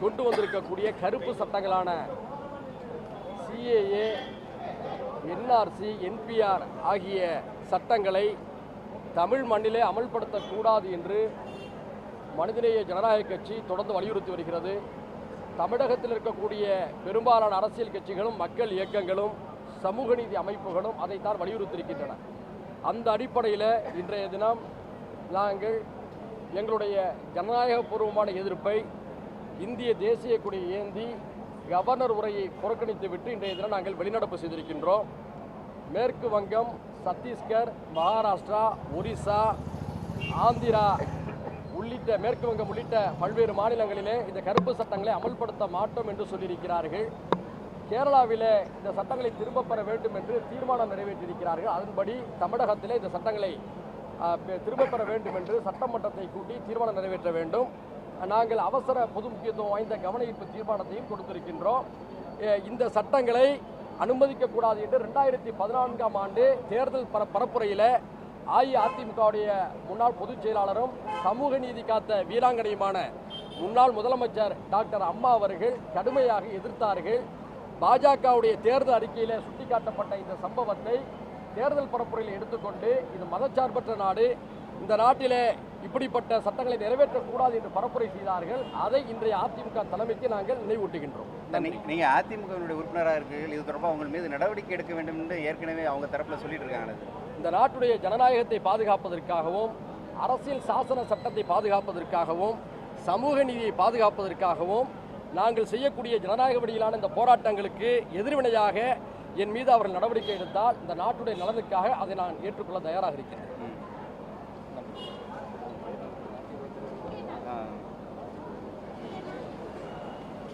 கொண்டு வந்திருக்கக்கூடிய கருப்பு சட்டங்களான CAA, NRC, NPR ஆகிய சட்டங்களை தமிழ் மண்ணிலே அமல்படுத்தக்கூடாது என்று மனிதநேய ஜனநாயக கட்சி தொடர்ந்து வலியுறுத்தி வருகிறது. தமிழகத்தில் இருக்கக்கூடிய பெரும்பாலான அரசியல் கட்சிகளும் மக்கள் இயக்கங்களும் சமூக நீதி அமைப்புகளும் அதைத்தான் வலியுறுத்தியிருக்கின்றன. அந்த அடிப்படையில் இன்றைய தினம் நாங்கள் எங்களுடைய ஜனநாயகபூர்வமான எதிர்ப்பை இந்திய தேசிய கொடியை ஏந்தி கவர்னர் உரையை புறக்கணித்துவிட்டு இன்றைய தினம் நாங்கள் வெளிநடப்பு செய்திருக்கின்றோம். மேற்கு வங்கம், சத்தீஸ்கர், மகாராஷ்டிரா, ஒரிசா, ஆந்திரா உள்ளிட்ட மேற்கு வங்கம் உள்ளிட்ட பல்வேறு மாநிலங்களிலே இந்த கருப்பு சட்டங்களை அமல்படுத்த மாட்டோம் என்று சொல்லியிருக்கிறார்கள். கேரளாவிலே இந்த சட்டங்களை திரும்ப பெற வேண்டும் என்று தீர்மானம் நிறைவேற்றியிருக்கிறார்கள். அதன்படி தமிழகத்திலே இந்த சட்டங்களை திரும்ப பெற வேண்டும் என்று சட்டமன்றத்தை கூட்டி தீர்மானம் நிறைவேற்ற வேண்டும். நாங்கள் அவசர பொது முக்கியத்துவம் வாய்ந்த கவன ஈர்ப்பு தீர்மானத்தையும் கொடுத்திருக்கின்றோம். இந்த சட்டங்களை அனுமதிக்கக்கூடாது என்று 2014ஆம் ஆண்டு தேர்தல் பரப்புரையில் அஇஅதிமுகவுடைய முன்னாள் பொதுச் செயலாளரும் சமூக நீதி காத்த வீராங்கனையுமான முன்னாள் முதலமைச்சர் டாக்டர் அம்மா அவர்கள் கடுமையாக எதிர்த்தார்கள். பாஜகவுடைய தேர்தல் அறிக்கையில் சுட்டிக்காட்டப்பட்ட இந்த சம்பவத்தை தேர்தல் பரப்புரையில் எடுத்துக்கொண்டு இது மதச்சார்பற்ற நாடு, இந்த நாட்டிலே இப்படிப்பட்ட சட்டங்களை நிறைவேற்றக்கூடாது என்று பரப்புரை செய்தார்கள். அதை இன்றைய அதிமுக தலைமைக்கு நாங்கள் நினைவூட்டுகின்றோம். நீங்க அதிமுக உறுப்பினராக இருக்கீர்கள், இது தொடர்பாக உங்கள் மீது நடவடிக்கை எடுக்க வேண்டும் என்று ஏற்கனவே அவங்க தரப்பில் சொல்லிட்டு இருக்காங்க. இந்த நாட்டுடைய ஜனநாயகத்தை பாதுகாப்பதற்காகவும் அரசியல் சாசன சட்டத்தை பாதுகாப்பதற்காகவும் சமூக நீதியை பாதுகாப்பதற்காகவும் நாங்கள் செய்யக்கூடிய ஜனநாயக வழியிலான இந்த போராட்டங்களுக்கு எதிர்வினையாக என் மீது அவர்கள் நடவடிக்கை எடுத்தால் இந்த நாட்டுடைய நலனுக்காக அதை நான் ஏற்றுக்கொள்ள தயாராக இருக்கிறேன்.